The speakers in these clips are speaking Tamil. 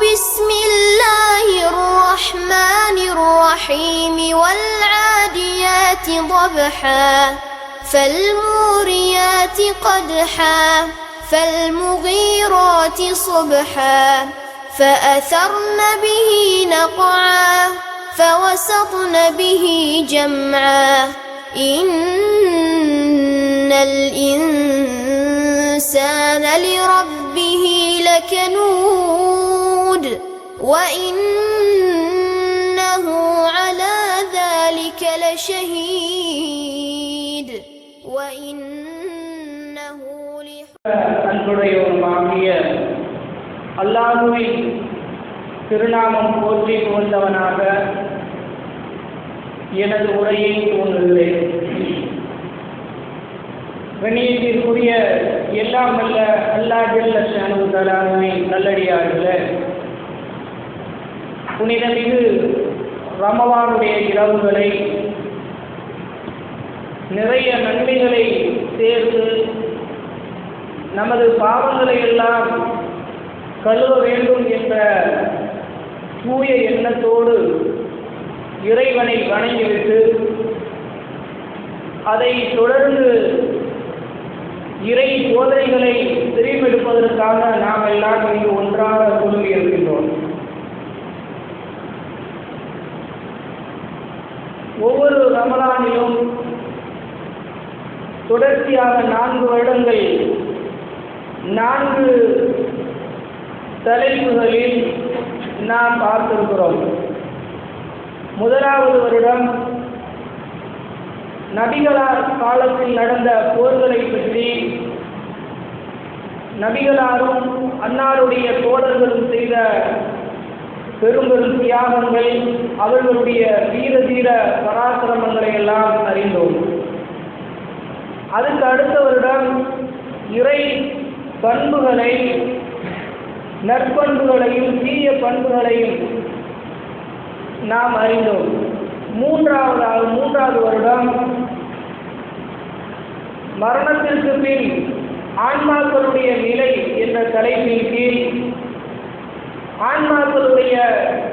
بسم الله الرحمن الرحيم والعاديات ضبحا فالموريات قدحا فالمغيرات صبحا فأثرن به نقعا فوسطن به جمعا إن الإنسان لربه لكنود وإنه على ذلك لشهيد وإنه அன்புடையோருமாகிய அல்லாஹ்வின் திருநாமம் போற்றி புகழ்ந்தவனாக எனது உரையை துவங்குகிறேன். கண்ணியத்திற்குரிய எல்லாம் வல்ல அல்லாஹ் ஜல்ல ஷானஹு தஆலாவின் நல்லடியார்களே, புனிதமிகு ரமலானுடைய இரவுகளை நிறைய நன்மைகளை சேர்த்து நமது பாவங்களை எல்லாம் கழுவ வேண்டும் என்ற தூய எண்ணத்தோடு இறைவனை வணங்கிவிட்டு அதை தொடர்ந்து இறை போதனைகளை தெரிவெடுப்பதற்காக நாம் எல்லாம் இங்கு ஒன்றாக குழுமி இருக்கின்றோம். ஒவ்வொரு ரமலானிலும் தொடர்ச்சியாக 4 வருடங்கள் 4 தலைப்புகளில் நாம் பார்த்திருக்கிறோம். முதலாவது வருடம் நபிகளார் காலத்தில் நடந்த போர்களை பற்றி, நபிகளாரும் அன்னாருடைய தோழர்களும் செய்த பெரும் தியாகங்கள், அவர்களுடைய வீர தீர பராக்கிரமங்களை எல்லாம் அறிந்தோம். அதுக்கு அடுத்த வருடம் இறை பண்புகளை, நற்பண்புகளையும் தீய பண்புகளையும் நாம் அறிந்தோம். மூன்றாவது வருடம் மரணத்திற்கு பின் ஆன்மாக்களுடைய நிலை என்ற தலைப்பின் கீழ் ஆன்மாக்களுடைய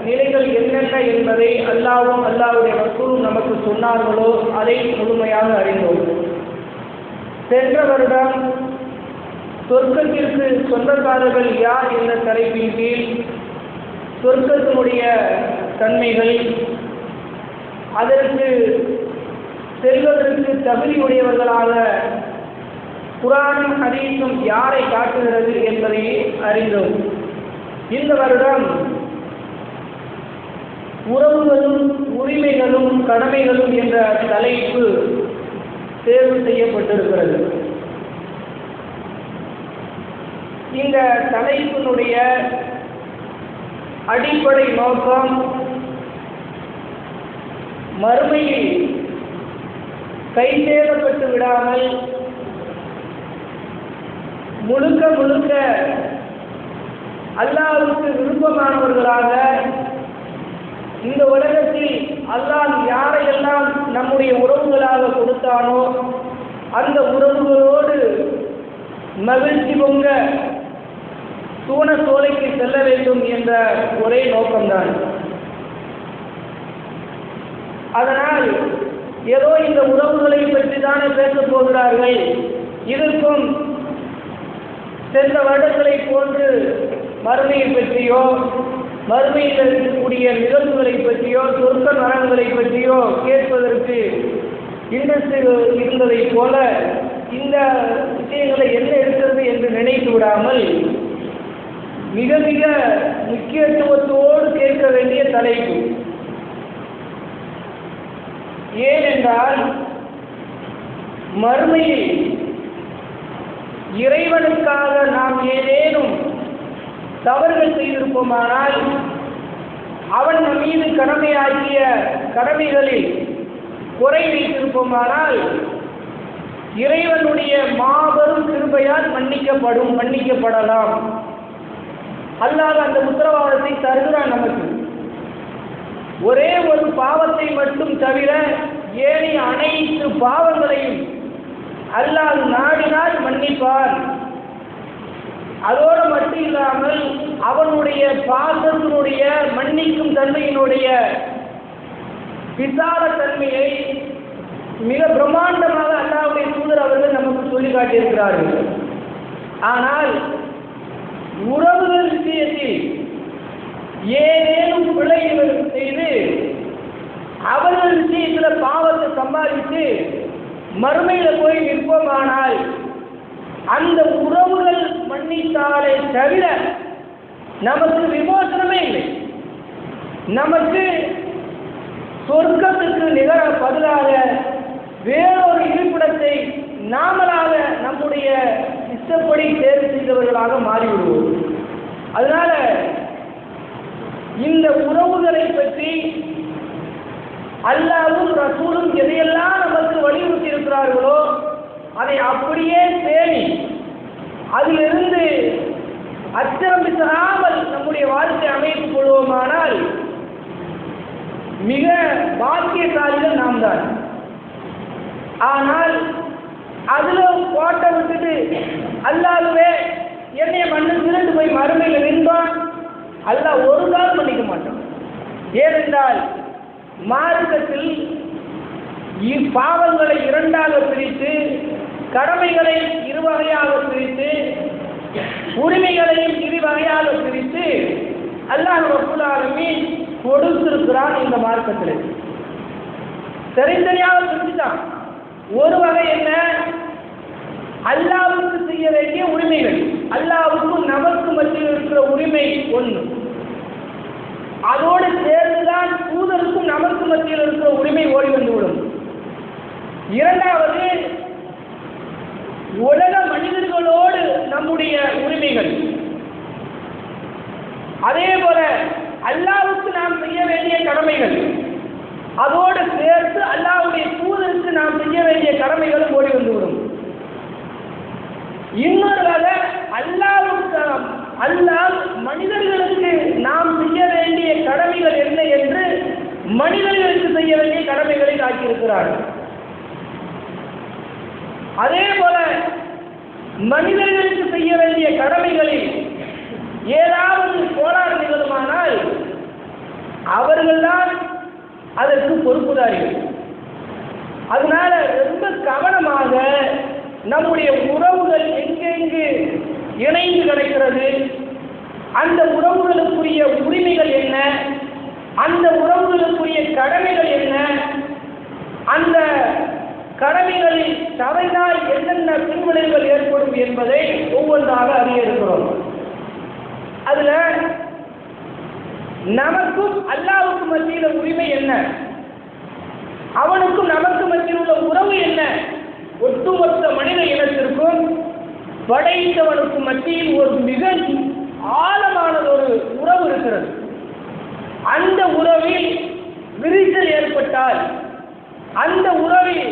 நிலைகள் என்னென்ன என்பதை அல்லாஹ்வும் அல்லாஹ்வுடைய ரசூலும் நமக்கு சொன்னார்களோ அதை முழுமையாக அறிந்தோம். சென்ற வருடம் சொர்க்கத்திற்கு சொந்தக்காரர்கள் யார் என்ற தலைப்பின் கீழ் சொர்க்கத்தினுடைய தன்மைகள், அதற்கு செல்வதற்கு தகுதியுடையவர்களாக குர்ஆனும் ஹதீஸும் யாரை காட்டுகிறது என்பதை அறிந்தோம். இந்த வருடம் உறவுகளும் உரிமைகளும் கடமைகளும் என்ற தலைப்பு தேர்வு செய்யப்பட்டிருக்கிறது. இந்த தலைப்பினுடைய அடிப்படை நோக்கம் மறுமையில் கைதேடப்பட்டு விடாமல் முழுக்க முழுக்க அல்லாஹ்வுக்கு விருப்பமானவர்களாக இந்த உலகத்தில் அல்லாஹ் யாரையெல்லாம் நம்முடைய உறவுகளாக கொடுத்தானோ அந்த உறவுகளோடு மகிழ்ச்சி பொங்க சூன சோலைக்கு செல்ல வேண்டும் என்ற ஒரே நோக்கம்தான். அதனால் ஏதோ இந்த உறவுகளை பற்றி தானே பேசப் போகிறார்கள், இதற்கும் சென்ற வருடங்களை போன்று மறுமையை பற்றியோ மறுமையில் இருக்கக்கூடிய நிகழ்வுகளை பற்றியோ சொர்க்க நரகங்களை பற்றியோ கேட்பதற்கு இன்ட்ரெஸ்ட் இருந்ததை போல இந்த விஷயங்களை என்ன இருக்கிறது என்று நினைத்து விடாமல் மிக மிக முக்கியத்துவத்தோடு கேட்க வேண்டிய தலைப்பு. ஏனென்றால் மறுமையில் இறைவனுக்காக நாம் ஏதேனும் தவறுகள் செய்திருப்போமானால் அவன் நம் மீது கடமையாக்கிய கடமைகளில் குறை வைத்திருப்போமானால் இறைவனுடைய மாபெரும் கிருபையால் மன்னிக்கப்படலாம். அல்லாஹ் அந்த உத்தரவாதத்தை தருகிறான் நமக்கு. ஒரே ஒரு பாவத்தை மட்டும் தவிர ஏனைய அனைத்து பாவங்களையும் அல்லாஹ் நாடினால் மன்னிப்பார். அதோடு மட்டும் இல்லாமல் அவனுடைய பாசத்தினுடைய மன்னிக்கும் தன்மையினுடைய விசால தன்மையை மிக பிரம்மாண்டமாக அல்லாஹ்வுடைய தூதர் அவர்கள் நமக்கு சொல்லி காட்டியிருக்கிறார்கள். ஆனால் உறவுகள் விஷயத்தில் ஏதேனும் பிழைகள் செய்து அவர்கள் விஷயத்தில் பாவத்தை சம்பாதித்து மறுமையில் போய் நிற்போமானால் அந்த உறவுகள் மன்னித்தாலே தவிர நமக்கு விமோசனமே இல்லை. நமக்கு சொர்க்கத்துக்கு நிகர பதிலாக வேறொரு இருப்பிடத்தை நாமளாக நம்முடைய இஷ்டப்படி தேர்வு செய்தவர்களாக மாறிவிடுவோம். அதனால இந்த உறவுகளை பற்றி அல்லாஹ்வும் ரசூலும் எதையெல்லாம் நமக்கு வலியுறுத்தி இருக்கிறார்களோ அதை அப்படியே பேணி அதிலிருந்து அச்சம் பெறாமல் நம்முடைய வாழ்க்கை அமைத்துக் கொள்வோமானால் மிக பாக்கியசாலிகள் நாம் தான். ஆனால் அதுல கோட்டை விட்டுட்டு அல்லாஹ்வே என்னைய மன்னிச்சுட்டு போய் மறுமையில் நின்றான் அல்லாஹ் ஒரு காலம் மன்னிக்க மாட்டான். ஏனென்றால் மார்க்கத்தில் பாவங்களை இரண்டாக பிரித்து கடமைகளை இருவகையாக பிரித்து உரிமைகளையும் இருவகையாக பிரித்து அல்லாஹ் ரப்பல் ஆலமீன் கொடுத்திருக்கிறான். இந்த மார்க்கத்தில் தனித்தனியாக பிரிச்சுட்டான். ஒரு வகை என்ன, அல்லாஹ்வுக்கு செய்ய வேண்டிய உரிமைகள், அல்லாஹ்வுக்கும் நமக்கு மத்தியில் இருக்கிற உரிமை ஒன்று, அதோடு சேர்ந்துதான் தூதருக்கும் நமக்கு மத்தியில் இருக்கிற உரிமை ஓடி வந்துவிடும். இரண்டாவது உலக மனிதர்களோடு நம்முடைய உரிமைகள், அதே போல அல்லாஹ்வுக்கு நாம் செய்ய வேண்டிய கடமைகள், அதோடு சேர்த்து அல்லாஹ்வுடைய தூதருக்கு நாம் செய்ய வேண்டிய கடமைகளும் ஓடி வந்துவிடும். இன்னொரு வகை அல்லாஹ் மனிதர்களுக்கு நாம் செய்ய வேண்டிய கடமைகள் என்ன என்று மனிதர்களுக்கு செய்ய வேண்டிய கடமைகளை ஆக்கியிருக்கிறார்கள். அதே போல மனிதர்களுக்கு செய்ய வேண்டிய கடமைகளில் ஏதாவது கோளாறு நிகழுமானால் அவர்கள்தான் அதற்கு பொறுப்புதாரிகள். அதனால ரொம்ப கவனமாக நம்முடைய உறவுகள் எங்கெங்கு இணைந்து கிடைக்கிறது, அந்த உறவுகளுக்குரிய உரிமைகள் என்ன, அந்த உறவுகளுக்குரிய கடமைகள் என்ன, அந்த கடமைகளில் தவறினால் என்னென்ன பின்விளைவுகள் ஏற்படும் என்பதை ஒவ்வொன்றாக அறிய இருக்கிறோம். அதுல நமக்கும் அல்லாஹ்வுக்கும் மத்தியில் உரிமை என்ன, அவனுக்கும் நமக்கு மத்தியில் உள்ள உறவு என்ன, ஒட்டுமொத்த மனித இனத்திற்கும் படைத்தவனுக்கும் மத்தியில் ஒரு மிக ஆழமானது ஒரு உறவு இருக்கிறது. அந்த உறவில் விரிசல் ஏற்பட்டால், அந்த உறவில்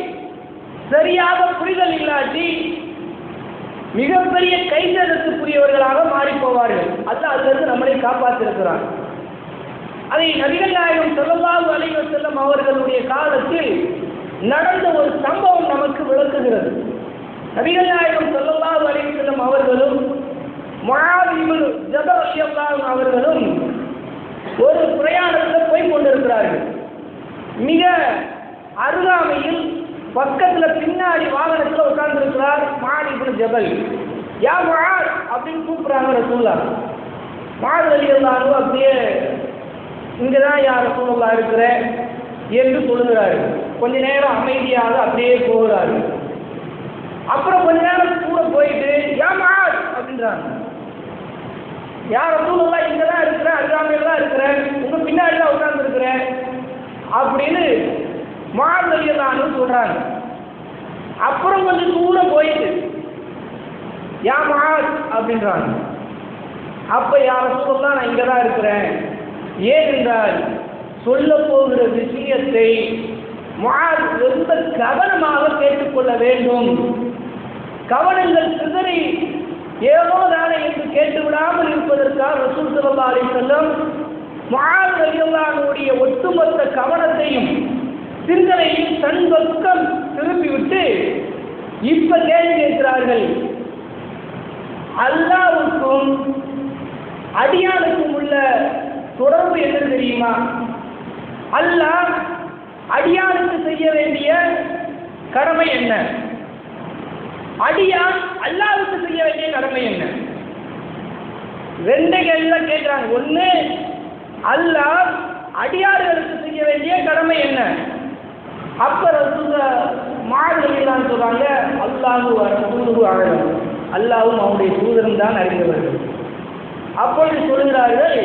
சரியாக புரிதல் இல்லாட்டி மிகப்பெரிய கைதலுக்குரியவர்களாக மாறி போவார்கள். அல்லாஹ் அதிலிருந்து நம்மளை காப்பாற்றிருக்கிறார். அதை நபிகள் நாயகம் ஸல்லல்லாஹு அலைஹி வஸல்லம் அவர்களுடைய காலத்தில் நடந்த ஒரு சம்பவம் நமக்கு விளக்குகிறது. நபிகள் நாயகம் ஸல்லல்லாஹு அலைஹி வஸல்லம் அவர்களும் முஆத் இப்னு ஜபல் ரலியல்லாஹு அவர்களும் ஒரு பிரயாணத்தில் போய் கொண்டிருக்கிறார்கள். மிக அருகாமையில் பக்கத்துல பின்னாடி வாகனத்தில் உட்கார்ந்து இருக்கிறார் முஆத் இப்னு ஜபல். யா முஆத் அப்படின்னு கூப்பிடுறாங்க ரசூலுல்லாஹ். முஆத் ரலியல்லாஹு அப்படியே இங்கதான் யா ரசூலுல்லாஹ் இருக்கிற என்று சொல்லுகிறாரு. கொஞ்ச நேரம் அமைதியாக அப்படியே போகிறாரு. அப்புறம் கொஞ்ச நேரம் கூட போயிட்டு யா முஆத் அப்படின்றாங்க. யா ரசூலுல்லாஹ் இங்கதான் இருக்கிறேன், அருகாமையில் தான் இருக்கிறேன், உங்க பின்னாடி தான் உட்கார்ந்து இருக்கிறேன் அப்படின்னு முஆத் ரலியல்லாஹு சொல்றாங்க. அப்புறம் கொஞ்சம் தூரம் போயிட்டு யா முஆத் அப்படின்றாங்க. அப்ப யா ரசூலுல்லாஹ் நான் இங்கதான் இருக்கிறேன், ஏனென்றால் சொல்ல போகிற விஷயத்தை முஆத் ரொம்ப கவனமாக கேட்டுக்கொள்ள வேண்டும். கவனங்கள் சிதறி ஏதோ தானே என்று கேட்டுவிடாமல் இருப்பதற்காக ரசூல் ஸல்லல்லாஹு அலைஹி வஸல்லம் முஆத் ரலியல்லாஹு அன்ஹுடைய ஒட்டுமொத்த கவனத்தையும் சிந்தனையும் தன் பக்கம் திருப்பிவிட்டு இப்ப கேள்வி கேட்கிறார்கள். அல்லாஹ்வுக்கும் அடியானுக்கும் உள்ள தொடர்பு என்ன தெரியுமா? அல்லாஹ் அடியானுக்கு செய்ய வேண்டிய கடமை என்ன? அடியான் அல்லாஹ்வுக்கு செய்ய வேண்டிய கடமை என்ன? ரெண்டு கேள்வி கேட்கிறாங்க. ஒண்ணு, அல்லாஹ் அடியார்களுக்கு செய்ய வேண்டிய கடமை என்ன? அப்புறம் மாறுதான் சொல்றாங்க, அல்லாஹ்வும் அவனுடைய தூதரும் தான் அறிந்தவர்கள். அப்பொழுது சொல்கிறார்கள்,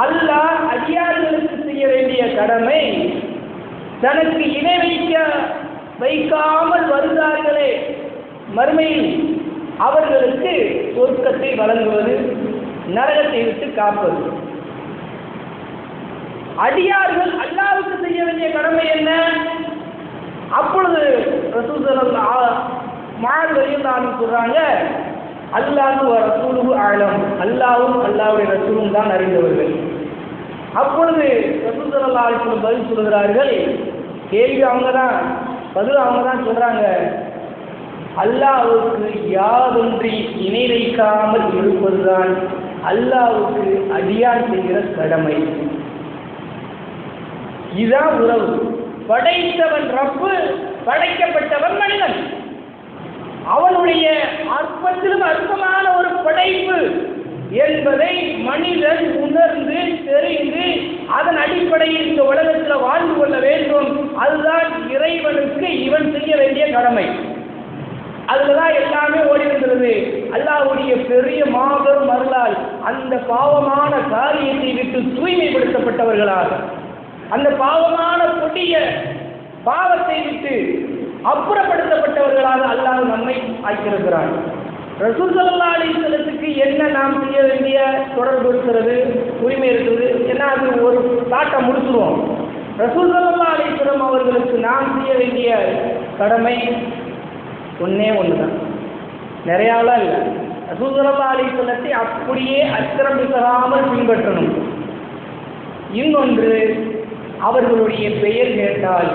அல்லாஹ் அடியார்களுக்கு செய்ய வேண்டிய கடமை தனக்கு இணை வைக்காமல் வருகிறார்களே மறுமையில் அவர்களுக்கு சொர்க்கத்தை வழங்குவது, நரகத்தை விட்டு காப்பது. அடியார்கள் அல்லாஹ்வுக்கு செய்ய வேண்டிய கடமை என்ன? அப்பொழுது ரசூல் ஸல்லல்லாஹு அலைஹி சொல்றாங்க, அல்லாஹு வ ரசூலுஹு அலம், அல்லாஹ்வும் அல்லாஹ்வுடைய ரசூலும் தான் அறிந்தவர்கள். அப்பொழுது ரசூல் ஸல்லல்லாஹு அலைஹி வஸல்லம் பதில் சொல்கிறார்கள், கேள்வி அவங்க தான், பதில் அவங்க தான் சொல்றாங்க, அல்லாஹ்வுக்கு யாதொன்றி இணை வைக்காமல் இருப்பதுதான் அல்லாஹ்வுக்கு அடியான் செய்கிற கடமை. இதுதான் உறவு. படைத்தவன் ரப்பு, படைக்கப்பட்டவன் மனிதன். அவனுடைய அற்பத்திலும் அற்பமான ஒரு படைப்பு என்பதை மனிதன் உணர்ந்து தெரிந்து அதன் அடிப்படையில் இந்த உலகத்தில் வாழ்ந்து கொள்ள வேண்டும். அதுதான் இறைவனுக்கு இவன் செய்ய வேண்டிய கடமை. அதுலதான் எல்லாமே ஓடி வந்துருது. அல்லாஹ்வுடைய பெரிய மாபெரும் அருளால் அந்த பாவமான காரியத்தை விட்டு தூய்மைப்படுத்தப்பட்டவர்களாக, அந்த பாவமான கொடிய பாவத்தை விட்டு அப்புறப்படுத்தப்பட்டவர்களாக அல்லாஹ் நம்மை ஆக்கியிருக்கிறான். ரசூல் ஸல்லல்லாஹு அலைஹி வஸல்லத்துக்கு என்ன நாம் செய்ய வேண்டிய தொடர்பு இருக்கிறது, உரிமை இருக்கிறது? ஏன்னா அது ஒரு தாட்டை முடிச்சுருவோம். ரசூல் ஸல்லல்லாஹு அலைஹி வஸல்லம் அவர்களுக்கு நாம் செய்ய வேண்டிய கடமை ஒன்னே ஒன்று தான், நிறையாவெல்லாம் இல்லை. ரசூல் ஸல்லல்லாஹு அலைஹி வஸல்லத்தை அப்படியே அச்சரம் பிசகாமல் பின்பற்றணும். இன்னொன்று, அவர்களுடைய பெயர் கேட்டால்,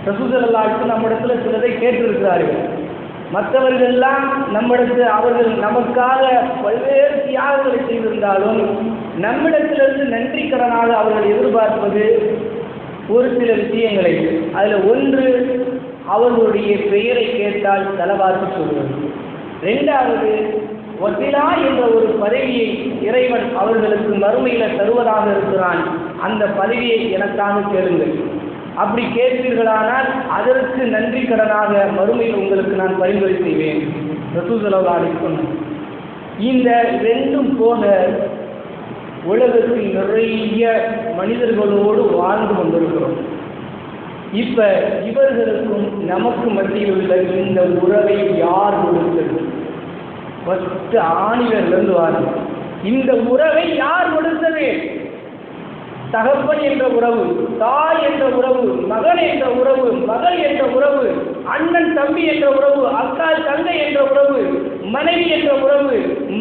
ரசூல் ஸல்லல்லாஹு அலைஹி வஸல்லம் நம்மிடத்துல சிலதை கேட்டிருக்கிறார்கள். மற்றவர்கள்லாம் நம்மிடத்து அவர்கள் நமக்காக பல்வேறு தியாகங்களை செய்திருந்தாலும் நம்மிடத்திலிருந்து நன்றி கடனாக அவர்கள் எதிர்பார்ப்பது ஒரு சில விஷயங்களை. அதில் ஒன்று, அவர்களுடைய பெயரை கேட்டால் தலவாத்து சொல்வது. ரெண்டாவது, வசிலா என்ற ஒரு பதவியை இறைவன் அவர்களுக்கு மறுமையில் தருவதாக இருக்கிறான். அந்த பதவியை எனக்காக கேளுங்கள். அப்படி கேட்பீர்களானால் அதற்கு நன்றி கடனாக மறுமையில் உங்களுக்கு நான் பரிந்துரை செய்வேன். ரசூல் ஸல்லல்லாஹு அலைஹி வஸல்லம். இந்த ரெண்டும் போக உலகத்தில் நிறைய மனிதர்களோடு வாழ்ந்து கொண்டிருக்கிறோம். இப்ப இவர்களுக்கும் நமக்கு மத்தியில் உள்ள இந்த உறவை யார் கொடுத்தது? ஃபர்ஸ்ட் ஆணிலிருந்து வாருங்கள். இந்த உறவை யார் கொடுத்தது? தகப்பன் என்ற உறவு, தாய் என்ற உறவு, மகன் என்ற உறவு, மகள் என்ற உறவு, அண்ணன் தம்பி என்ற உறவு, அக்கா தங்கை என்ற உறவு, மனைவி என்ற உறவு,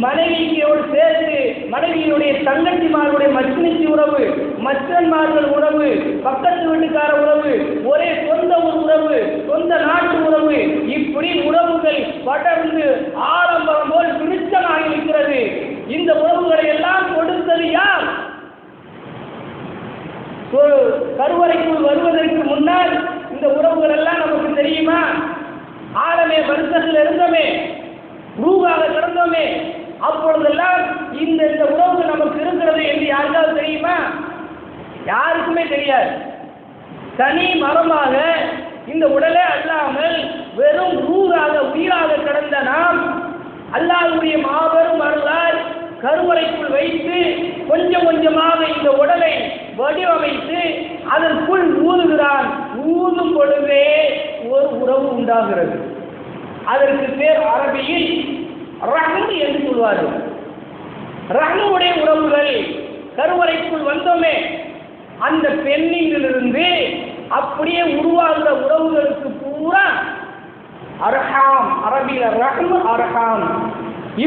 மனைவியோடு சேர்த்து மனைவியுடைய தங்கச்சிமார்களுடைய மச்சினிச்சி உறவு, மச்சன்மார்கள் உறவு, பக்கத்து வீட்டுக்கார உறவு, ஒரே சொந்த உறவு, சொந்த நாட்டு உறவு, இப்படி உறவுகள் படர்ந்து ஆரம்பம் போல் விருச்சமாக இருக்கிறது. இந்த உறவுகளை எல்லாம் கொடுத்தது யார்? ஒரு கருவறைக்குள் வருவதற்கு முன்னால் இந்த உறவுகள் எல்லாம் நமக்கு தெரியுமா? ஆழமே வருஷத்தில் இருந்தோமே, ரூபாக கிடந்தோமே, அப்பொழுதெல்லாம் இந்த உறவுகள் நமக்கு இருக்கிறது என்று யாருக்காவது தெரியுமா? யாருக்குமே தெரியாது. தனி மரமாக இந்த உடலே அல்லாமல் வெறும் ரூகாக உயிராக கிடந்த நாம் அல்லாஹ்வுடைய மாபெரும் அருளால் கருவறைக்குள் வைத்து கொஞ்சம் கொஞ்சமாக இந்த உடலை வடிவமைத்து அதற்குள் ஊதுகிறான். ஊதும் பொழுதே ஒரு உறவு உண்டாகிறது. அதற்கு பேர் அரபியில் ரஹ்ம் என்று சொல்வார்கள். ரஹ்முடைய உறவுகள் கருவறைக்குள் வந்தோமே, அந்த பெண்ணிலிருந்து அப்படியே உருவாகிற உறவுகளுக்கு பூரா அர்ஹாம், அரபியில் ரஹ்ம் அர்ஹாம்,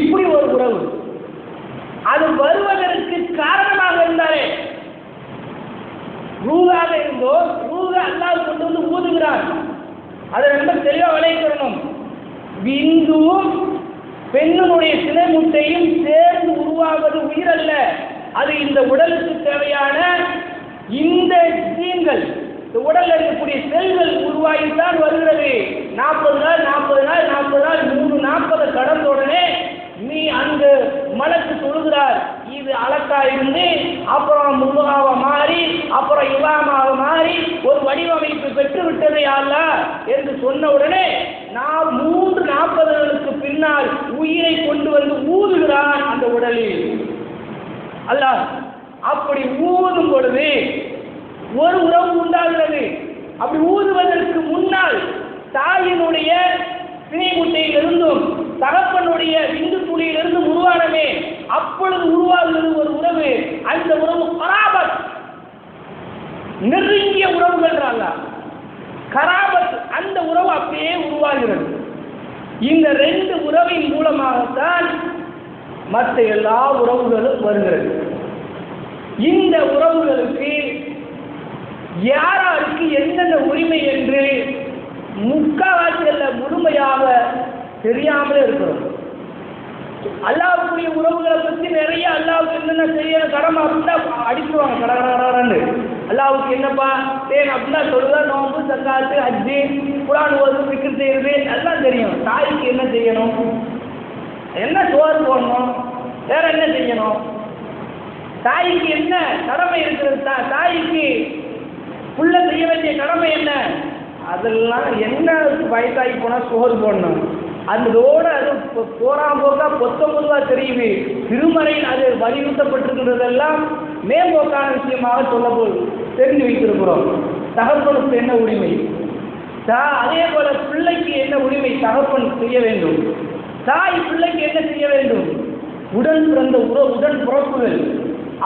இப்படி ஒரு உறவு. அது வருவதற்கு காரணமாக இருந்தாரே, ரூகாக இருந்தோ, ரூக அல்லாஹ் கொண்டு வந்து ஊதுகிறார். அதை ரொம்ப தெளிவாக விளைவிக்கணும். விந்துவும் பெண்ணுடைய சினை முட்டையும் சேர்ந்து உருவாவது உயிரல்ல. அது இந்த உடலுக்கு தேவையான இந்த ஜீன்கள், இந்த உடலில் இருக்கக்கூடிய செல்கள் உருவாகித்தான் வருகிறது. 40 நாள் 340 கடந்த உடனே நீ அந்த மலக்கு சொல்கிறார், இது அலக்கா இருந்து அப்புறம் முதுகாக மாறி அப்புறம் இவாமாக மாறி ஒரு வடிவமைப்பு பெற்று விட்டது அல்லாஹ் என்று சொன்ன உடனே நான் 340 பின்னால் உயிரை கொண்டு வந்து ஊதுகிறான் அந்த உடலில் அல்லாஹ். அப்படி ஊதும் பொழுது ஒரு உறவு உண்டாகிறது. அப்படி ஊதுவதற்கு முன்னால் தாயினுடைய சினை முட்டையிலிருந்தும் தகப்பனுடைய விந்து துளியிலிருந்து உருவானமே, அப்பொழுது உருவாகிறது ஒரு உறவு. அந்த உறவு கராபத், நெருங்கிய உறவுகள். கராபத், அந்த உறவு அப்படியே உருவாகிறது. இந்த 2 உறவின் மூலமாகத்தான் மற்ற எல்லா உறவுகளும் வருகிறது. இந்த உறவுகளுக்கு யாராருக்கு என்னென்ன உரிமை என்று முக்காவாசியில் முழுமையாக தெரியாமலே இருக்கிறோம். அல்லாஹ்வுடைய உறவுகளை பற்றி நிறைய அல்லாஹ்வுக்கு என்னென்ன செய்ய கடமை அப்படின்னா அடிச்சுவாங்க கடகடன்னு. அல்லாஹ்வுக்கு என்னப்பா தேன் அப்படின்னா சொல்லுதா, நோம்பு, சக்காத்து, ஹஜ்ஜி, குர்ஆன் ஓதுறது, திக்ர் செய்யறது எல்லாம் தெரியும். தாய்க்கு என்ன செய்யணும், என்ன சோறு போடணும், வேற என்ன செய்யணும், தாய்க்கு என்ன கடமை இருக்கிறது, தாய்க்கு புள்ள செய்ய வேண்டிய கடமை என்ன, அதெல்லாம் என்ன வயசாகி போனால் சோறு போடணும். அதோட அது போறாம போக்கா பொத்தொன்பதுவா தெரியுது. திருமறையில் அது வலியுறுத்தப்பட்டிருக்கிறதெல்லாம் மேம்போக்கான விஷயமாக சொல்ல தெரிந்து வைத்திருக்கிறோம். தகப்பனுக்கு என்ன உரிமை, அதே போல பிள்ளைக்கு என்ன உரிமை தகப்பன் செய்ய வேண்டும், தாய் பிள்ளைக்கு என்ன செய்ய வேண்டும், உடன் பிறந்த உடன் பிறப்புகள்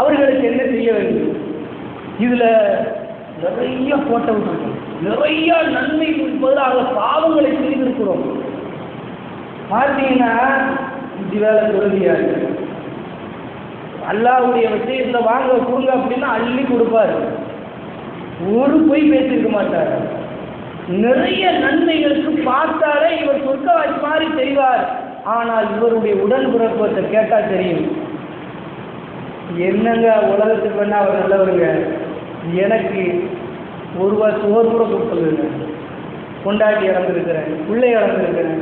அவர்களுக்கு என்ன செய்ய வேண்டும். இதுல நிறைய போட்ட நிறைய நன்மை பதிலாக பாவங்களை செய்திருக்கிறோம். பார்த்தீங்கன்னா இது வேலை தொழுதியாது. அல்லாஹ்வுடைய விஷயத்துல வாங்க கொடுங்க அப்படின்னா அள்ளி கொடுப்பாரு. ஒரு பொய் பேசியிருக்க மாட்டார். நிறைய நன்மைகளுக்கு பார்த்தாலே இவர் சொர்க்கவாசி மாதிரி செய்வார். ஆனால் இவருடைய உடன் பிறப்பத்தை கேட்டா தெரியும், என்னங்க உலகத்துக்கு வேணா அவர் நல்லவருங்க, எனக்கு ஒருவா சோறு கூட கொடுத்துருங்க, கொண்டாட்டி இறந்துருக்கிறேன், பிள்ளை இறந்துருக்கிறேன்,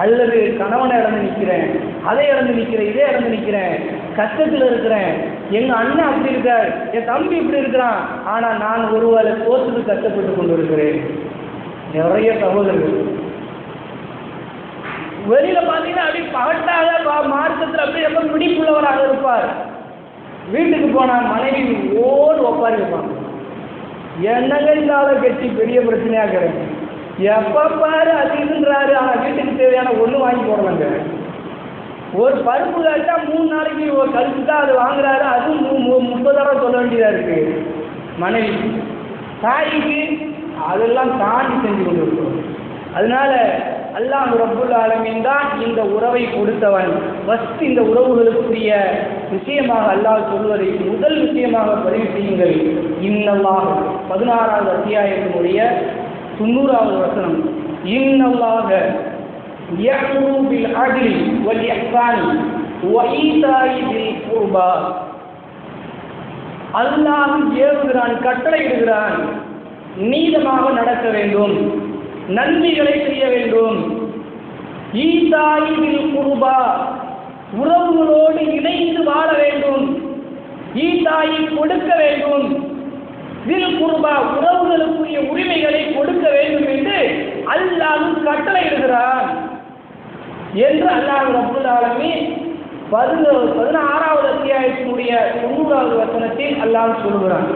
அல்லது கணவனை இறந்து நிற்கிறேன், அதை இறந்து நிற்கிறேன், இதே இறந்து நிற்கிறேன், கஷ்டத்தில் இருக்கிறேன், எங்கள் அண்ணன் அப்படி இருக்கார், என் தம்பி இப்படி இருக்கிறான், ஆனால் நான் ஒருவேளை சோத்துக்கு கஷ்டப்பட்டு கொண்டு இருக்கிறேன். நிறைய சகோதரர்கள் வெளியில் பார்த்தீங்கன்னா அப்படி பகட்டாக மார்க்கத்தில் அப்படி ரொம்ப பிடிப்புள்ளவராக இருப்பார். வீட்டுக்கு போனால் மனைவி ஓடு ஒப்பாரி வைப்பாங்க. என்னங்க இருந்தாலும் கட்சி பெரிய பிரச்சனையாக கிடையாது. எப்போ பாரு அது இதுன்றாரு, ஆனால் வீட்டுக்கு தேவையான ஒன்று வாங்கி போடலாங்க. ஒரு பருப்பு காட்டா 3 நாளைக்கு ஒரு கழிச்சு தான் அது வாங்குறாரு. அதுவும் 30 தடவை சொல்ல வேண்டியதாக இருக்குது மனைவி. தாய்க்கு அதெல்லாம் தாண்டி செஞ்சு கொண்டு இருக்கிறோம். அதனால அல்லாஹ் ரப்புல் ஆலமீன் தான் இந்த உறவை கொடுத்தவன். ஃபஸ்ட் இந்த உறவுகளுக்குரிய விஷயமாக அல்லாஹ் சொல்வதை முதல் விஷயமாக பதிவு செய்யுங்கள். இன்னல்லாஹ் 16வது அத்தியாயத்தினுடைய 90வது வசனம், இன்னல்லாஹ யஅமுரு பில் அத்லி வல் இஹ்சானி வ ஈதாஇ தில் குர்பா. அல்லாஹ் ஏவுகிறான், கட்டளையிடுகிறான், நீதமாக நடக்க வேண்டும், நன்மைகளை செய்ய வேண்டும். ஈதாஇ தில் குர்பா, உறவுகளோடு இணைந்து வாழ வேண்டும். ஈதாஇ கொடுக்க வேண்டும். தில் குர்பா, உறவுகளுக்குரிய உரிமைகளை கொடுக்க வேண்டும் என்று அல்லாஹ் கட்டளையிடுகிறான் என்று அல்லாஹ் ரப்புல் ஆலமீன் 16வது அத்தியாயத்தினுடைய 90வது வசனத்தில் அல்லாஹ் சொல்கிறான்.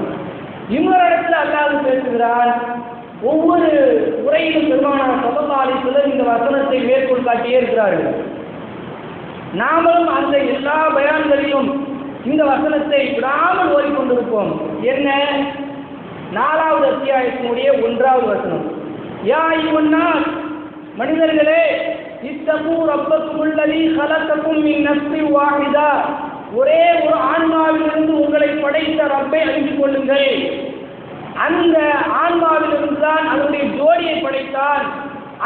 இன்னொரு இடத்துல அல்லாஹ் பேசுகிறான். ஒவ்வொரு உரையிலும் பெருமானார் ஸல்லல்லாஹு அலைஹி வஸல்லம் இந்த வசனத்தை மேற்கோள் காட்டியே இருக்கிறார்கள். நாமளும் அந்த எல்லா பயான்களிலும் இந்த வசனத்தை விடாமல் ஓடிக்கொண்டிருப்போம். என்ன? 4வது அத்தியாயத்தினுடைய 1வது வசனம், யா அய்யுஹன்னாஸ், மனிதர்களே, இத்தகூ ரப்பக்குமுல்லதீ ஹலகக்கும் மின் நஃப்ஸின் வாஹிதா, ஒரே ஒரு ஆன்மாவிலிருந்து உங்களை படைத்த ரப்பை அறிந்து கொள்ளுங்கள். அந்த ஆன்மாவிலிருந்து தான் அதனுடைய ஜோடியை படைத்தான்.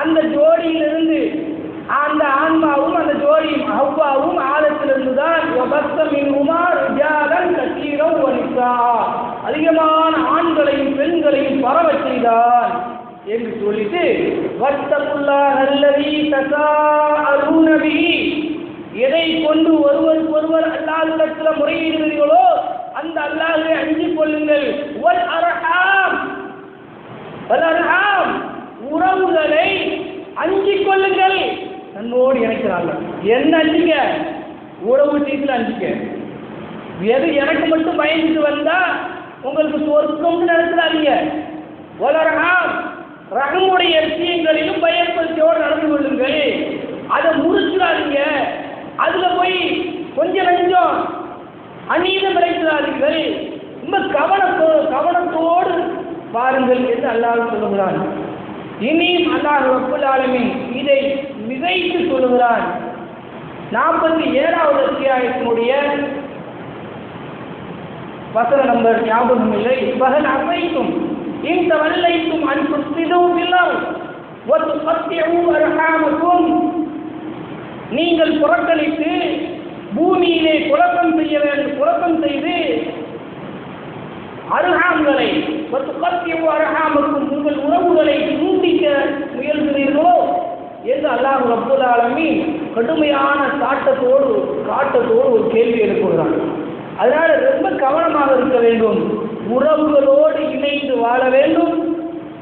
அந்த ஜோடியிலிருந்து அந்த ஆன்மாவும் அந்த ஜோடியும் ஹவ்வாவும் ஆழத்திலிருந்து தான் அதிகமான ஆண்களையும் பெண்களையும் பரவச் செய்தான் என்று சொல்லிட்டு எதை கொண்டு ஒருவருக்கொருவர் அல்லாஹ்விடத்தில் முறையிடுவீர்களோ அந்த அல்லாஹ்வை அஞ்சிக் கொள்ளுங்கள். உறவுகளை அஞ்சிக் கொள்ளுங்கள். தன்னோடு இணைக்கிறாங்க. என்ன அஞ்சிக்க? உறவு விஷயத்தில் அஞ்சிக்க. எது எனக்கு மட்டும் பயந்துட்டு வந்தா உங்களுக்கு சொர்க்கம்னு நடத்துறாதீங்க. ரகமுடைய விஷயங்களிலும் பயன்படுத்தியோடு நடந்து கொள்ளுங்கள். அதை முறிச்சுடாதீங்க. அதுல போய் கொஞ்சம் நெஞ்சம் அநீதம் விளைக்கிறார்கள். ரொம்ப கவனத்தோடு பாருங்கள் என்று அல்லாஹ் சொல்லுகிறான். இனியும் அல்லாஹ் ரப்பல் ஆலமீன் இதை மிகைத்து சொல்லுகிறான். 47வது அத்தியாயத்தினுடைய வசன நம்பர் ஞாபகம் இல்லை. பகல் அசைக்கும் இந்த வல்லைக்கும் நீங்கள் புறக்கணித்து பூமியிலே குழப்பம் செய்ய வேண்டும். குழப்பம் செய்து அருகாம்களை அருகாமக்கும் உங்கள் உறவுகளை துண்டிக்க முயல்கிறீர்களோ என்று அல்லாஹ் ரப்பல் ஆலமீன் கடுமையான காட்டத்தோடு ஒரு கேள்வி எழுப்புகிறான். அதனால ரொம்ப கவனமாக இருக்க வேண்டும். உறவுகளோடு இணைந்து வாழ வேண்டும்.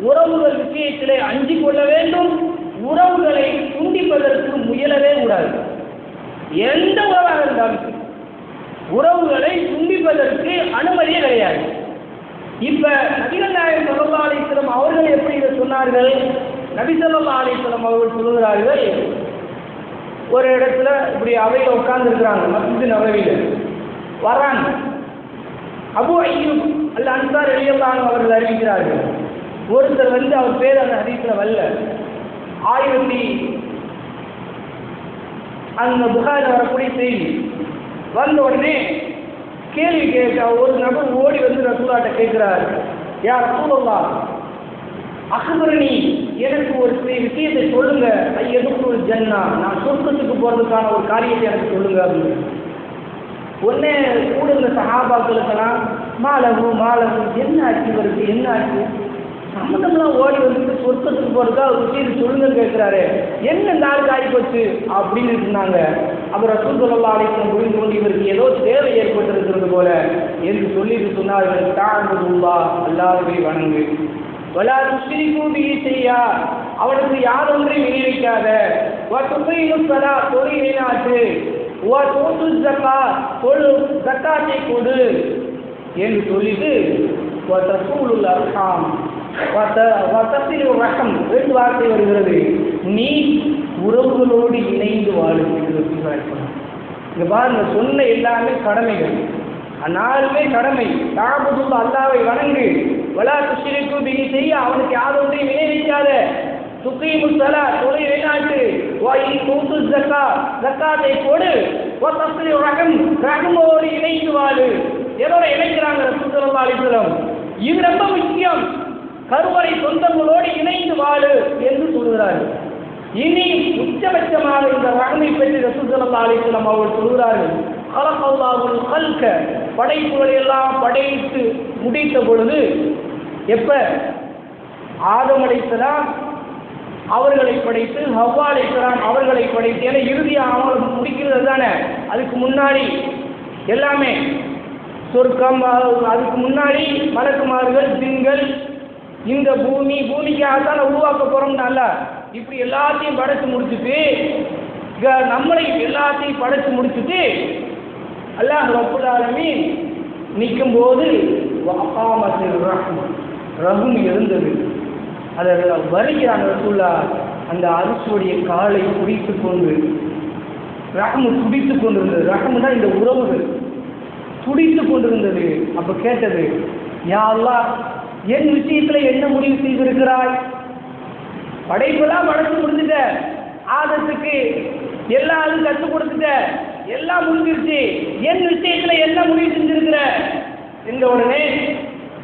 உறவுகள் விஷயத்திலே அஞ்சிக் கொள்ள வேண்டும். உறவுகளை துண்டிப்பதற்கு முயலவே கூடாது. எந்த உறவாக இருந்தாலும் உறவுகளை துண்டிப்பதற்கு அனுமதியே கிடையாது. இப்ப நபிகள் நாயகம் ஸல்லல்லாஹு அலைஹி வஸல்லம் அவர்கள் எப்படி இதை சொன்னார்கள்? நபி ஸல்லல்லாஹு அலைஹி வஸல்லம் அவர்கள் சொல்லுகிறார்கள், ஒரு இடத்துல இப்படி அவையில் உட்கார்ந்து இருக்கிறாங்க, மஸ்ஜித் நபவியில வராங்க. அபு அய்யூப் அல் அன்சாரி ரலியல்லாஹு அன்ஹு அவர்கள் அறிவிக்கிறார்கள், ஒருத்தர் அவர் பேர் அந்த ஹதீஸ்ல வரல, அந்த புகாரில் வரக்கூடிய செய்தி வந்த உடனே கேள்வி கேட்க ஒரு நபர் ஓடி ரசூலாட்ட கேட்கிறார், யா ரசூலல்லாஹ் அக்பர்னி, எனக்கு ஒரு விஷயத்தை சொல்லுங்க, ஐயதுக்குல் ஜன்னா, நான் சொர்க்கத்துக்கு போறதுக்கான ஒரு காரியத்தை எனக்கு சொல்லுங்க அப்படின்னு. உடனே கூட இந்த சஹாபாக்களுக்கெல்லாம் மாலவு என்ன ஆட்சி வருது, என்ன ஆட்சி, சம்மந்தம்லாம் ஓடி சொர்க்கத்துக்கு போறதுக்கா ஒரு விஷயத்தை சொல்லுங்கன்னு கேட்கிறாரு, என்ன நாளுக்கு ஆகி போச்சு அப்படின்னு சொன்னாங்க. அப்புறம் ரசூல் ஸல்லல்லாஹு அலைஹி வஸல்லம் புரிந்து கொண்டு இவருக்கு ஏதோ தேவை ஏற்பட்டிருக்கிறது போல என்று சொல்லிட்டு சொன்னார்கள், தஅபுதுல்லாஹ், அல்லாஹ்வை வணங்கு, வலா துஷ்ரிகு பிஹி ஷைஆ, அவனுக்கு யாதொன்றையும் இணை வைக்காத, வ துகீமுஸ் ஸலாத், தொழுகை நாட்டு, வ தூதுஸ் ஸகாத், ஜக்காத்தை கொடு என்று சொல்லிட்டு வ தஸூலுல் அர்ஹாம் ரகம், ரெண்டு வார்த்தை வருகிறது, நீ உறவுகளோடு இணைந்து வாழும் என்று சொல்றாங்க. இங்க பாருங்க, சொன்ன எல்லாமே கடமைகள், நாலுமே கடமை. தஅபுதுல்லாஹ், அல்லாஹ்வை வணங்கு, வலா துஷ்ரிகு பிஹி ஷைஆ, அவனுக்கு யாதொன்றையும் இணை வைக்காத, துகீமுஸ் ஸலாத், தொழுகை நாட்டு, வ தூதுஸ் ஸகாத், ஜக்காத்தை கொடு, வ தஸீலு ரகம், ரகமோடு இணைந்து வாழு. எதோட இணைக்கிறாங்க ரசூல் ஸல்லல்லாஹு அலைஹி வஸல்லம்? இது ரொம்ப முக்கியம். கருவறை சொந்தங்களோடு இணைந்து வாழு என்று சொல்கிறார்கள். இனி உச்சபட்சமாக இந்த ரகமை பற்றி ரசூல் ஸல்லல்லாஹு அலைஹி வஸல்லம் அவர்கள் சொல்கிறார்கள், கலகல்லாஹுல் கல்க, படைப்புகளை எல்லாம் படைத்து முடித்த பொழுது, எப்ப ஆதம் அலைஹிஸ்ஸலாம் அவர்களை படைத்து, ஹவ்வா அலைஹிஸ்ஸலாம் அவர்களை படைத்து, ஏன்னா இறுதியாக அவங்களை முடிக்கிறது தானே, அதுக்கு முன்னாடி எல்லாமே சொர்க்கம், அதுக்கு முன்னாடி மலக்குமார்கள், ஜின்கள், இந்த பூமிக்காகத்தான் உருவாக்க போறோம்னால இப்படி எல்லாத்தையும் படைச்சு முடிச்சுட்டு, நம்மளை எல்லாத்தையும் படைச்சு முடிச்சுட்டு அல்லாஹ் ரப்பல் ஆலமீன் நிற்கும் போது ரஹம் இருந்தது. அதை வருகிறாங்க ரசூலுல்லாஹ், அந்த அரிசியுடைய காலை குடித்து கொண்டு ரஹம் துடித்து கொண்டிருந்தது. ரஹம் தான் இந்த உறவுகள் துடித்து கொண்டிருந்தது. அப்ப கேட்டது, யா அல்லாஹ், என் விஷயத்துல என்ன முடிவு செய்திருக்கிறாய்? படைப்பெல்லாம் படைச்சு முடிஞ்சுட்ட, ஆதத்துக்கு எல்லாரும் கற்றுக் கொடுத்துட்ட, எல்லாம் முடிஞ்சிருச்சு, என் விஷயத்துல என்ன முடிவு செஞ்சிருக்கிற என்ற உடனே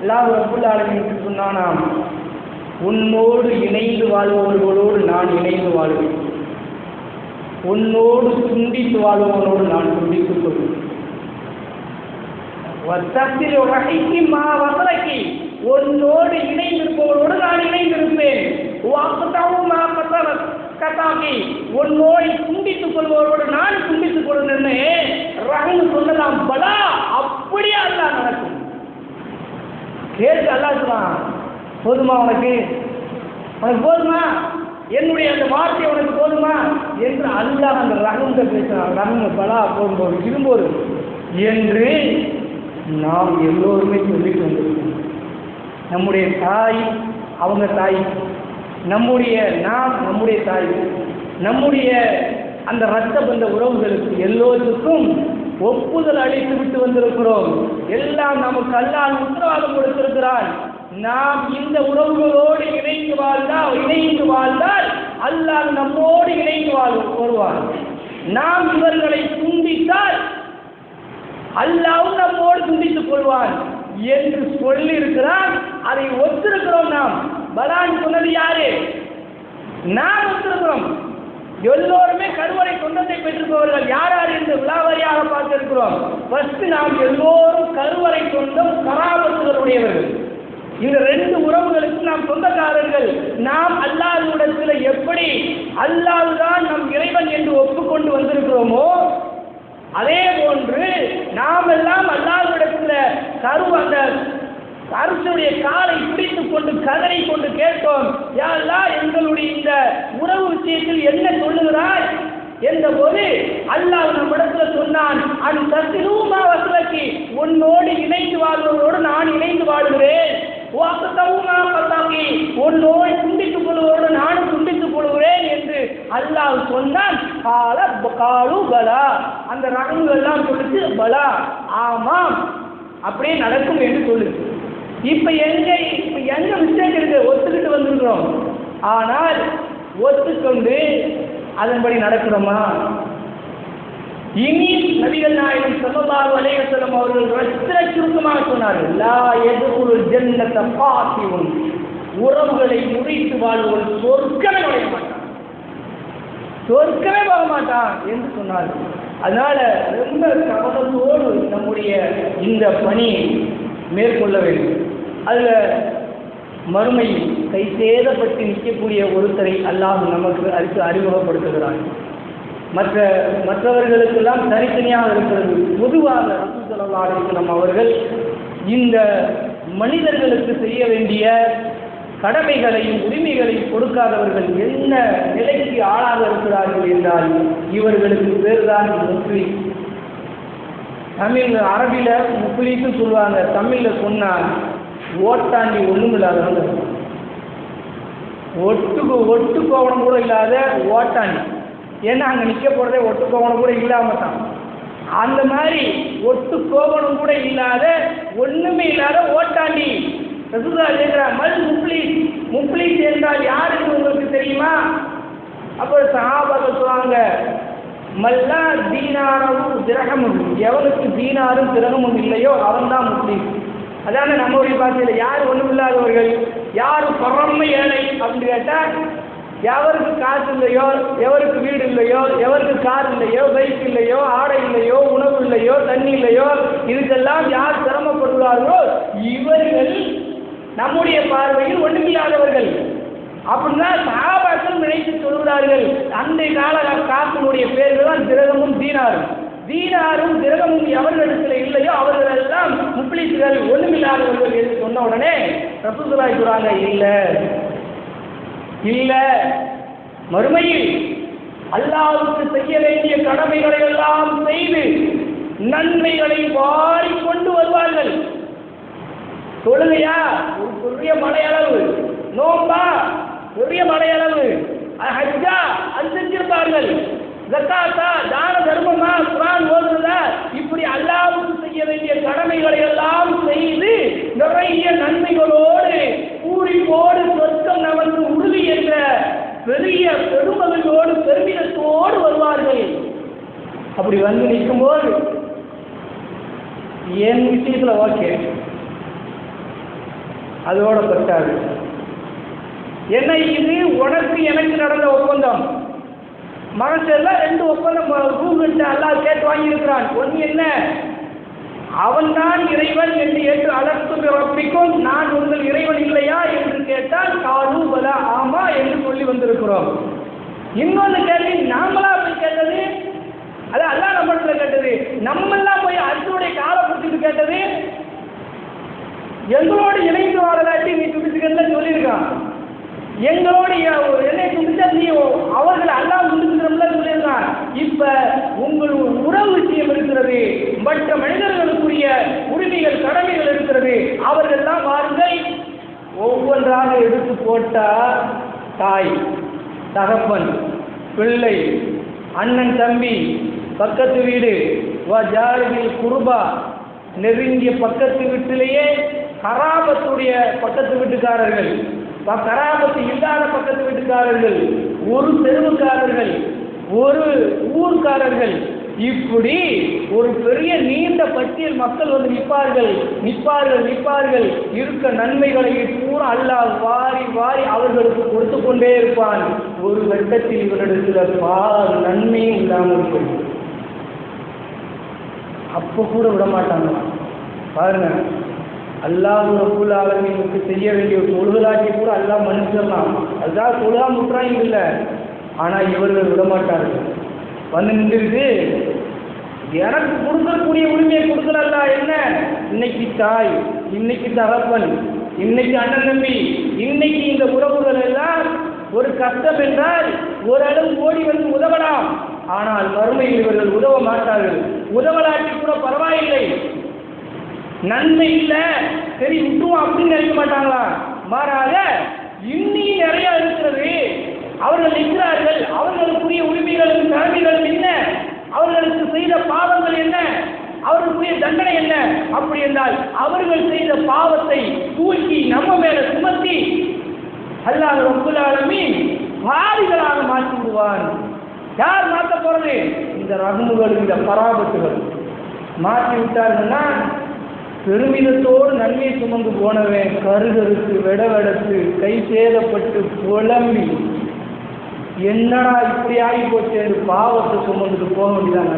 அல்லாஹ் ரப்பல் ஆலமீன் சொன்னானாம், உன்னோடு இணைந்து வாழ்பவர்களோடு நான் இணைந்து வாழ்வேன். உன்னோடு துண்டித்து வாழ்வனோடு நான் துண்டித்துக் கொள்வேன். உன்னோடு இணைந்திருப்பவனோடு நான் இணைந்திருப்பேன். உன்னோடு துண்டித்துக் கொள்பவரோடு நான் துண்டித்துக் கொள்வேன். ரஹ்மு சொல்லலாம், பலா அப்படியே அல்லாஹ் நடக்கும். கேட்டு அல்லாஹ் சொன்னான், போதுமா உனக்கு போதுமா, என்னுடைய அந்த வார்த்தை உனக்கு போதுமா என்று அல்லாஹ் அந்த ரஹ்மத்தை பேசுகிறான். ரஹ்மு பலா போகும்போது திரும்போது என்று நாம் எல்லோருமே சொல்லிட்டு வந்திருக்கோம். நம்முடைய தாய் அவங்க தாய், நம்முடைய தாய், நம்முடைய அந்த இரத்த பந்த உறவுகளுக்கு எல்லோருக்கும் ஒப்புதல் அளித்து விட்டு வந்திருக்கிறோம். எல்லாம் நமக்கு அல்லாஹ் உத்தரவாதம் கொடுத்திருக்கிறான். நாம் இந்த உறவுகளோடு இணைந்து வாழ்ந்தால் அல்லாஹ் நம்மோடு இணைந்து வருவான். நாம் இவர்களை துண்டித்தால் அல்லாஹ் நம்மோடு துண்டித்துக் கொள்வான் என்று சொல்லி இருக்கிறான். அதை ஒத்திருக்கிறோம். நாம் பலான் சொன்னது யாரு? நாம் ஒத்திருக்கிறோம். எல்லோருமே கருவறை சொந்தத்தை பெற்றுப்பவர்கள் யார் யார் என்று விலாவரியாக பார்த்திருக்கிறோம். ஃபர்ஸ்ட் நாம் எல்லோரும் கருவறை சொந்தம் கராபத்துகளுடையவர்கள். இந்த ரெண்டு உறவுகளுக்கு நாம் சொந்தக்காரர்கள். நாம் அல்லாஹ்விடத்தில் எப்படி அல்லாஹ் தான் நம் இறைவன் என்று ஒப்புக்கொண்டு வந்திருக்கிறோமோ, அதே போன்று நாம் எல்லாம் அல்லாஹ்விடத்தில் அந்த அரசுடைய காலை பிடித்துக் கொண்டு கதறி கொண்டு கேட்டோம், யா அல்லாஹ் எங்களுடைய இந்த உறவு விஷயத்தில் என்ன சொல்லுகிறாய் என்ற போது அல்லாஹ் நம்மிடத்துல சொன்னான், அந்த திருமா வசலக்கி உன்னோடு இணைந்து வாழ்வதோடு நான் இணைந்து வாழ்கிறேன். உன்னோடு துண்டித்துக் கொள்வதோடு நானும் துண்டித்துக் கொள்கிறேன் என்று அல்லாஹ் சொன்னான். காலு பலா, அந்த ரகங்கள் எல்லாம் சொல்லிச்சு பலா ஆமாம் அப்படியே நடக்கும் என்று சொல்லுச்சு. இப்ப எங்க மிஸ்டேக் இருக்கு? ஒத்துக்கிட்டு வந்திருக்கிறோம். ஆனால் ஒத்துக்கொண்டு அதன்படி நடக்கிறோமா? இனி நபிகள் நாயகம் ஸல்லல்லாஹு அலைஹி வஸல்லம் அவர்கள் ரத்திர சுருக்கமாக சொன்னார்கள், லா யதுகுலுல் ஜன்னத ஃபாசிவுன், உறவுகளை முறித்து வாழ்வோர் சொர்க்கமே நுழைய மாட்டான், சொர்க்கமே போக மாட்டான் என்று சொன்னார்கள். அதனால ரொம்ப கவனத்தோடு நம்முடைய இந்த பணியை மேற்கொள்ள வேண்டும். அதில் மறுமையில் கை சேதப்பட்டு நிற்கக்கூடிய ஒருத்தரை அல்லாஹ் நமக்கு அறிமுகப்படுத்துகிறான். மற்றவர்களுக்கெல்லாம் தனித்தனியாக இருக்கிறது. பொதுவாக ரசூல் ஸல்லல்லாஹு அலைஹி வஸல்லம் அவர்கள் இந்த மனிதர்களுக்கு செய்ய வேண்டிய கடமைகளையும் உரிமைகளையும் கொடுக்காதவர்கள் என்ன நிலைக்கு ஆளாக இருக்கிறார்கள் என்றால் இவர்களுக்கு பேர் தான் முஸ்லிம். தமிழ் அரபில முஸ்லிம்னு சொல்லுவாங்க, தமிழ்ல சொன்னால் ஓட்டாண்டி ஒண்ணும் இல்லாதவங்க, ஒட்டு கோவணம் கூட இல்லாத ஓட்டாண்டி. ஏன்னா அங்கே நிற்க போகிறதே ஒட்டு கோவணம் கூட இல்லாம தான். அந்த மாதிரி ஒட்டு கோவணம் கூட இல்லாத ஒண்ணுமே இல்லாத ஓட்டாண்டி. ரசூலுல்லாஹ் சொல்றாங்க, மல் முஃப்லிஸ் என்றால் யாருக்கு உங்களுக்கு தெரியுமா? அப்போ சஹாபாக்கள் சொல்றாங்க, மல்லா தீனாரும் திரகமும், எவனுக்கு தீனாரும் திரகமும் இல்லையோ அவன் தான் முஃப்லிஸ். அதான நம்மளுடைய பாஷையில் யார் ஒன்றும் இல்லாதவர்கள், யார் பரம ஏழை அப்படின்னு கேட்டால், எவருக்கு காசு இல்லையோ, எவருக்கு வீடு இல்லையோ, எவருக்கு கார் இல்லையோ, பைக் இல்லையோ, ஆடை இல்லையோ, உணவு இல்லையோ, தண்ணி இல்லையோ, இதுக்கெல்லாம் யார் சிரமப்படுகிறார்களோ இவர்கள் நம்முடைய பார்வையில் ஒன்றுமில்லாதவர்கள் அப்படின்னா சஹாபாக்கள் நினைத்து சொல்கிறார்கள். அந்த கால காப்பினுடைய பேர்கள் தான் திரகமும் தீனாரும். தீனாரும் திரகமும் எவர்களிடத்தில் இல்லையோ அவர்கள் எல்லாம் முஃப்லிஸ்கள், ஒன்றுமில்லாதவர்கள் என்று சொன்ன உடனே ரசூலுல்லாஹ் சொல்றாங்க, இல்ல மறுமையில் அல்லாஹ்வுக்கு செய்ய வேண்டிய கடமைகளை எல்லாம் செய்து நன்மைகளை வாரி கொண்டு வருவார்கள். தொழுகையா ஒரு பெரிய மலையளவு, நோம்பா பெரிய மலையளவு, ஹஜ்ஜா அது செஞ்சிருப்பார்கள், ஜக்காத்தா தான தர்மமா, குர்ஆன் ஓதுறதா, இப்படி அல்லாஹ்வுக்கு செய்ய வேண்டிய கடமைகளை எல்லாம் செய்து நிறைய நன்மைகளோடு பூரிப்போடு சொர்க்கம் நமக்கு உறுதி என்ற பெரிய பெருமகளோடு பெருமிதத்தோடு வருவார்கள். அப்படி வந்து நிற்கும்போது என் விஷயத்துல ஓகே, அதோட பட்டாது. என்ன இது உனக்கு எனக்கு நடந்த ஒப்பந்தம், மனசெல்லாம் 2 ஒப்பந்தம் ரூஹ்கிட்ட அல்லாஹ் கேட்டு வாங்கியிருக்கிறான். ஒன்று என்ன, அவன்தான் இறைவன் என்று ஏற்று அலஸ்து ரப்பிக்கும், நான் உங்கள் இறைவன் இல்லையா என்று கேட்டால் காலு பலா ஆமா என்று சொல்லி வந்திருக்கிறோம். இன்னொன்று கேள்வி, நாமளா போய் கேட்டது, அது அல்லாஹ் நம்மள கேட்டது. நம்மெல்லாம் போய் அடுத்தோடைய காலை பிடிச்சிட்டு கேட்டது, எங்களோடு இணைந்து வாழலாட்டி நீ துடிச்சுக்கல சொல்லியிருக்கான். எங்களோட என்னை துடிச்சா நீ அவர்கள் அல்லாஹ் துடிச்சுக்கிறோம்ல சொல்லியிருக்கான். இப்ப உங்கள் உறவு விஷயம் இருக்கிறது, மற்ற மனிதர்களுக்குரிய உரிமைகள் கடமைகள் இருக்கிறது. அவர்கள்லாம் வாருங்கள், ஒவ்வொன்றாக எடுத்து போட்டா தாய் தகப்பன் பிள்ளை அண்ணன் தம்பி பக்கத்து வீடு ஜாரிகள் குருபா நெருங்கிய பக்கத்து வீட்டிலேயே கராபத்துடைய பக்கத்து வீட்டுக்காரர்கள், கராபத்து இல்லாத பக்கத்து வீட்டுக்காரர்கள், ஒரு தெருவுக்காரர்கள், ஒரு ஊர்க்காரர்கள், இப்படி ஒரு பெரிய நீண்ட பட்டியல் மக்கள் வந்து நிற்பார்கள். இருக்க நன்மைகளை பூரா அல்லாஹ் வாரி வாரி அவர்களுக்கு கொடுத்து கொண்டே இருப்பான். ஒரு கட்டத்தில் இவரிடத்தில் பால் நன்மையும் இல்லாமல் போயிடும். அப்போ கூட விடமாட்டாங்க. பாருங்க, அல்லாஹ் ரப்புல் ஆலமீனுக்கு செய்ய வேண்டிய ஒரு தொழுகலாக்கி கூட அல்லாஹ் மன்னிச்சிடலாம். அதுதான் தொழுகா முற்றாங்க இல்லை, ஆனால் இவர்கள் விடமாட்டார்கள். வந்து நின்றுட்டு எனக்கு கொடுக்கக்கூடிய உரிமையை கொடுக்கல. என்ன, இன்னைக்கு தாய், இன்னைக்கு தகப்பன், இன்னைக்கு அண்ணன் தம்பி, இன்னைக்கு இந்த உறவுகள் எல்லாம் ஒரு கஷ்டம் என்றால் ஓரளவு ஓடி வந்து உதவலாம். ஆனால் மறுமையில் இவர்கள் உதவ மாட்டார்கள். உதவலாட்டி கூட பரவாயில்லை, நன்மை இல்லை சரி விட்டுவோம் அப்படின்னு நினைக்க மாட்டாங்களா? மாறாக இன்னும் நிறைய இருக்கிறது. அவர்கள் இருக்கிறார்கள், அவர்களுக்குரிய உரிமைகளுக்கு கடமைகள் என்ன, அவர்களுக்கு செய்த பாவங்கள் என்ன, அவர்களுக்குரிய தண்டனை என்ன. அப்படி என்றால் அவர்கள் செய்த பாவத்தை தூக்கி நம்ம மேல சுமத்தி அல்லாஹ் ரப்புல் ஆலமீன் பாவிகளாக மாற்றி விடுவான். யார் மாற்ற போறது? இந்த ரஹ்முகள், இந்த பராபத்துகள் மாற்றி விட்டார்கள்னா பெருமிதத்தோடு நன்மையை சுமந்து போனவன் கருகருக்கு வெடவெடத்து கை சேதப்பட்டு புலம்பி என்னடா இப்படி ஆகி போச்சு என்று பாவத்தை சுமந்துட்டு போக வேண்டியதான்.